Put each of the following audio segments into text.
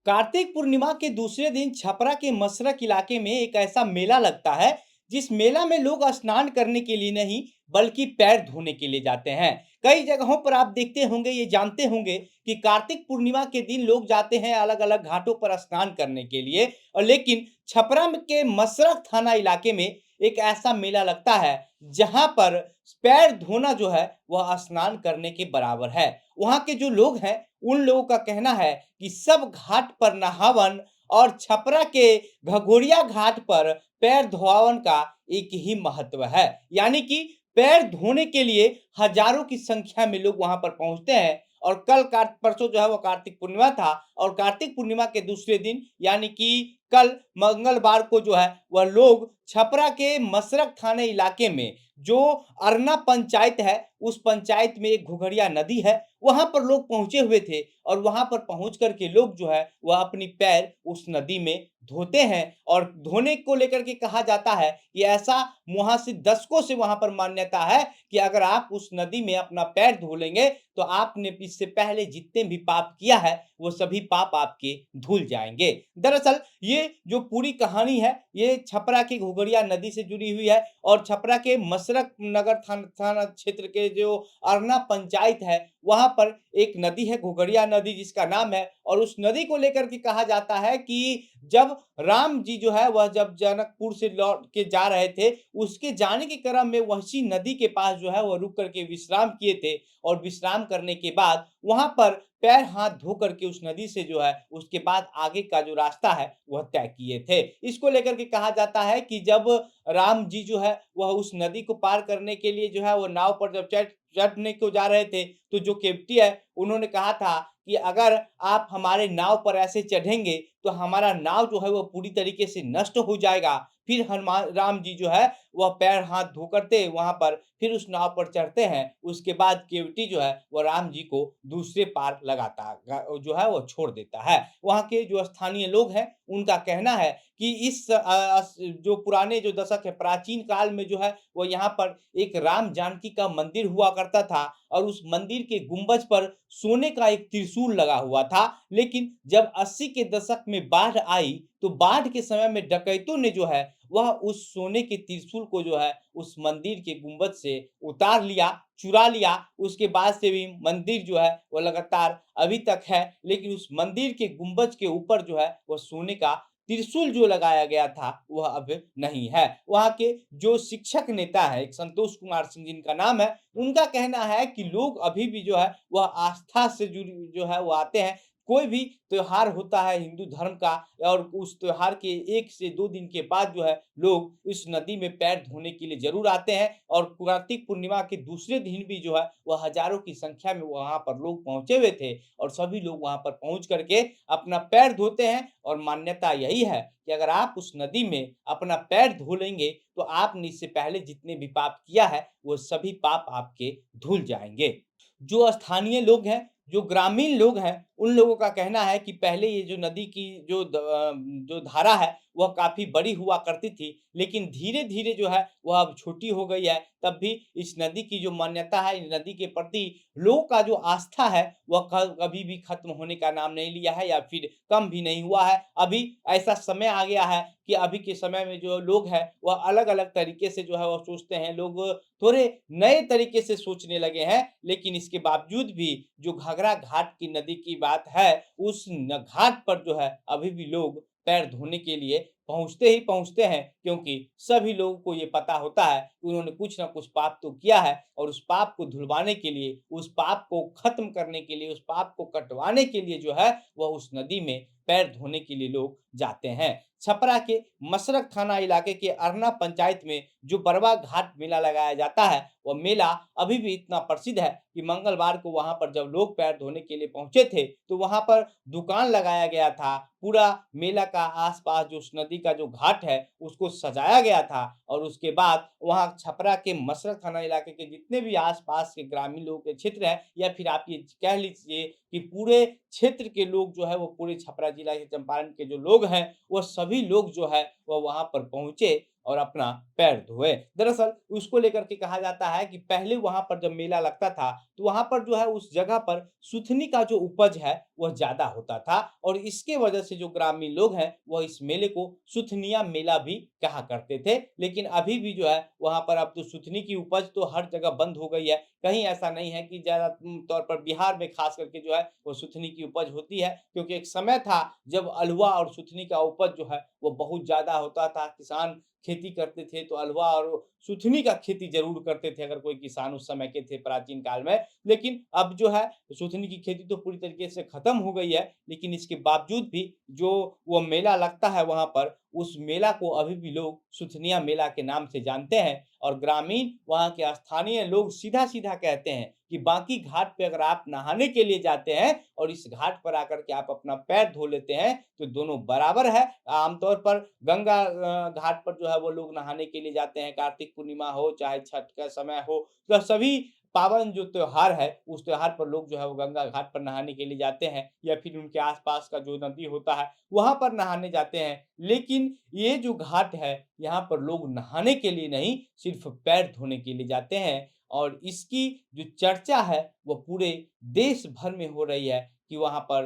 कार्तिक पूर्णिमा के दूसरे दिन छपरा के मसरक इलाके में एक ऐसा मेला लगता है जिस मेला में लोग स्नान करने के लिए नहीं बल्कि पैर धोने के लिए जाते हैं। कई जगहों पर आप देखते होंगे, ये जानते होंगे कि कार्तिक पूर्णिमा के दिन लोग जाते हैं अलग अलग घाटों पर स्नान करने के लिए। और लेकिन के मसरक थाना इलाके में एक ऐसा मेला लगता है जहां पर पैर धोना जो है वह स्नान करने के बराबर है। वहां के जो लोग हैं उन लोगों का कहना है कि सब घाट पर नहावन और छपरा के घघोरिया घाट पर पैर धोआवन का एक ही महत्व है। यानी कि पैर धोने के लिए हजारों की संख्या में लोग वहां पर पहुंचते हैं। और कल कार्त परसों जो है वो कार्तिक पूर्णिमा था और कार्तिक पूर्णिमा के दूसरे दिन यानी कि कल मंगलवार को जो है वह लोग छपरा के मसरक थाने इलाके में जो अरना पंचायत है उस पंचायत में एक घुघड़िया नदी है, वहां पर लोग पहुंचे हुए थे। और वहां पर पहुंच करके लोग जो है वह अपनी पैर उस नदी में धोते हैं। और धोने को लेकर के कहा जाता है कि ऐसा वहां से दशकों से वहां पर मान्यता है कि अगर आप उस नदी में अपना पैर धो लेंगे तो आपने इससे पहले जितने भी पाप किया है वो सभी पाप आपके धुल जाएंगे। दरअसल ये जो पूरी कहानी है ये छपरा की घुघड़िया नदी से जुड़ी हुई है। और छपरा के मसरक नगर थाना क्षेत्र के जो अरना पंचायत है वहां पर एक नदी है घुघड़िया नदी जिसका नाम है। और उस नदी को लेकर के कहा जाता है कि जब राम जी जो है वह जब जनकपुर से लौट के जा रहे थे उसके जाने के क्रम में वही नदी के पास जो है वह रुक करके विश्राम किए थे। और विश्राम करने के बाद वहां पर पैर हाथ धो करके उस नदी से जो है उसके बाद आगे का जो रास्ता है वह तय किए थे। इसको लेकर के कहा जाता है कि जब राम जी जो है वह उस नदी को पार करने के लिए जो है वो नाव पर जब चढ़ने को जा रहे थे तो जो केवटी है उन्होंने कहा था कि अगर आप हमारे नाव पर ऐसे चढ़ेंगे तो हमारा नाव जो है वो पूरी तरीके से नष्ट हो जाएगा। फिर हनुमान राम जी जो है वह पैर हाथ धो करते वहां पर फिर उस नाव पर चढ़ते हैं। उसके बाद केवटी जो है वह राम जी को दूसरे पार लगाता जो है वो छोड़ देता है। वहां के जो स्थानीय लोग हैं उनका कहना है कि इस जो पुराने जो दशक है प्राचीन काल में जो है वो यहाँ पर एक राम जानकी का मंदिर हुआ करता था। और उस मंदिर के गुंबज पर सोने का एक त्रिशूल लगा हुआ था। लेकिन जब 80 के दशक में बाढ़ आई तो बाढ़ के समय में डकैतों ने जो है वह उस सोने के त्रिशूल को जो है उस मंदिर के गुंबद से उतार लिया, चुरा लिया। उसके बाद से भी मंदिर जो है वो लगातार अभी तक है, लेकिन उस मंदिर के गुंबज के ऊपर जो है वह सोने का त्रिशूल जो लगाया गया था वह अब नहीं है। वहाँ के जो शिक्षक नेता है एक संतोष कुमार सिंह जिनका नाम है, उनका कहना है कि लोग अभी भी जो है वह आस्था से जुड़ी जो है वो आते हैं। कोई भी त्योहार होता है हिंदू धर्म का और उस त्योहार के 1 से 2 दिन के बाद जो है लोग इस नदी में पैर धोने के लिए ज़रूर आते हैं। और कार्तिक पूर्णिमा के दूसरे दिन भी जो है वह हज़ारों की संख्या में वहाँ पर लोग पहुँचे हुए थे। और सभी लोग वहाँ पर पहुँच कर के अपना पैर धोते हैं। और मान्यता यही है कि अगर आप उस नदी में अपना पैर धो लेंगे तो आपने इससे पहले जितने भी पाप किया है वो सभी पाप आपके धुल जाएँगे। जो स्थानीय लोग हैं, जो ग्रामीण लोग हैं, उन लोगों का कहना है कि पहले ये जो नदी की जो धारा है, वह काफ़ी बड़ी हुआ करती थी, लेकिन धीरे-धीरे जो है, वह अब छोटी हो गई है। तब भी इस नदी की जो मान्यता है, इस नदी के प्रति लोगों का जो आस्था है, वह क कभी भी खत्म होने का नाम नहीं लिया है या फिर कम भी नहीं हुआ है। अभी ऐसा समय आ गया है कि अभी के समय में जो लोग हैं, वह अलग-अलग तरीके से जो है, वह सोचते हैं। लोग थोड़े नए तरीके से सोचने लगे हैं, लेकिन इसके बावजूद भी जो घाघरा घाट की नदी की बात है, उस न घाट पर जो है अभी भी लोग पैर धोने के लिए पहुँचते ही पहुँचते हैं, क्योंकि सभी लोगों को ये पता होता है कि उन्होंने कुछ न कुछ पाप तो किया है और उस पाप को धुलवाने के लिए, उस पाप को खत्म करने के लिए, उस पाप को कटवाने के लिए जो है, वह उस नदी में पैर धोने के लिए लोग जाते हैं। छपरा के मसरक थाना इलाके के अरना पंचायत में जो बरवा घाट मेला लगाया जाता है, वह मेला अभी भी इतना प्रसिद्ध है कि मंगलवार को वहाँ पर जब लोग पैर धोने के लिए पहुँचे थे, तो वहाँ पर दुकान लगाया गया था। पूरा मेला का आस-पास जो उस नदी का जो घाट है, उसको सजाया गया था। और उसके बाद वहाँ छपरा के मसरक थाना इलाके के जितने भी आस-पास के ग्रामीण लोगों के क्षेत्र हैं या फिर आप ये कह लीजिए कि पूरे क्षेत्र के लोग जो है वो पूरे छपरा जिला के चंपारण के जो लोग हैं, वो सभी लोग जो है वह वहाँ पर पहुँचे और अपना पैर धोए। दरअसल उसको लेकर के कहा जाता है कि पहले वहाँ पर जब मेला लगता था, तो वहाँ पर जो है उस जगह पर सुथनी का जो उपज है, वह ज़्यादा होता था और इसके वजह से जो ग्रामीण लोग हैं, वह इस मेले को सुथनिया मेला भी कहा करते थे। लेकिन अभी भी जो है वहाँ पर अब तो सुथनी की उपज तो हर जगह बंद हो गई है। कहीं ऐसा नहीं है कि ज़्यादा तौर पर बिहार में ख़ास करके जो है वो सुथनी की उपज होती है, क्योंकि एक समय था जब अल्हुआ और सुथनी का उपज जो है वो बहुत ज़्यादा होता था। किसान खेती करते थे तो अल्हुआ और सुथनी का खेती ज़रूर करते थे, अगर कोई किसान उस समय के थे प्राचीन काल में। लेकिन अब जो है सुथनी की खेती तो पूरी तरीके से खत्म हो गई है, लेकिन इसके बावजूद भी जो वो मेला लगता है वहाँ पर, उस मेला को अभी भी लोग सुथनिया मेला के नाम से जानते हैं और ग्रामीण वहाँ के स्थानीय लोग सीधा-सीधा कहते हैं कि बाकी घाट पे अगर आप नहाने के लिए जाते हैं और इस घाट पर आकर के आप अपना पैर धो लेते हैं, तो दोनों बराबर है। आमतौर पर गंगा घाट पर जो है वो लोग नहाने के लिए जाते हैं, कार्तिक पूर्णिमा हो, चाहे छठ का समय हो, तो सभी पावन जो त्योहार है, उस त्योहार पर लोग जो है वो गंगा घाट पर नहाने के लिए जाते हैं या फिर उनके आस-पास का जो नदी होता है, वहाँ पर नहाने जाते हैं। लेकिन ये जो घाट है, यहाँ पर लोग नहाने के लिए नहीं, सिर्फ़ पैर धोने के लिए जाते हैं और इसकी जो चर्चा है, वो पूरे देश भर में हो रही है कि वहाँ पर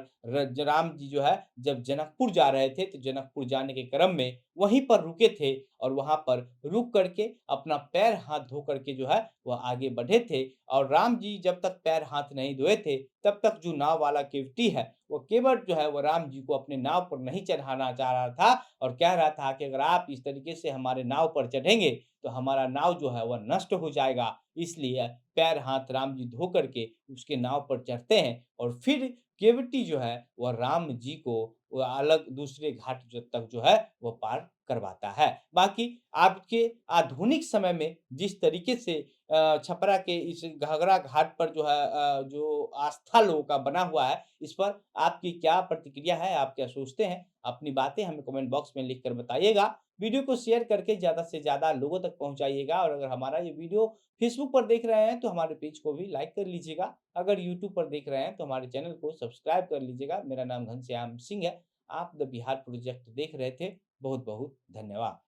राम जी जो है, जब जनकपुर जा रहे थे, तो जनकपुर जाने के क्रम में वहीं पर रुके थे और वहाँ पर रुक करके अपना पैर हाथ धो करके जो है, वह आगे बढ़े थे और राम जी जब तक पैर हाथ नहीं धोए थे, तब तक जो नाव वाला केवटी है, वो केवट जो है, वो राम जी को अपने नाव पर नहीं चढ़ाना चाह रहा था और कह रहा था कि अगर आप इस तरीके से हमारे नाव पर चढ़ेंगे, तो हमारा नाव जो है, वह नष्ट हो जाएगा। इसलिए पैर हाथ राम जी धो करके उसके नाव पर चढ़ते हैं और फिर केवटी जो है, वह राम जी को वो अलग दूसरे घाट तक जो है, वो पार करवाता है। बाकी आपके आधुनिक समय में जिस तरीके से छपरा के इस घाघरा घाट पर जो है जो आस्था लोगों का बना हुआ है, इस पर आपकी क्या प्रतिक्रिया है? आप क्या सोचते हैं? अपनी बातें हमें कमेंट बॉक्स में लिख कर बताइएगा। वीडियो को शेयर करके ज़्यादा से ज़्यादा लोगों तक पहुँचाइएगा और अगर हमारा ये वीडियो फेसबुक पर देख रहे हैं, तो हमारे पेज को भी लाइक कर लीजिएगा। अगर यूट्यूब पर देख रहे हैं, तो हमारे चैनल को सब्सक्राइब कर लीजिएगा। मेरा नाम घनश्याम सिंह है। आप द बिहार प्रोजेक्ट देख रहे थे। बहुत-बहुत धन्यवाद।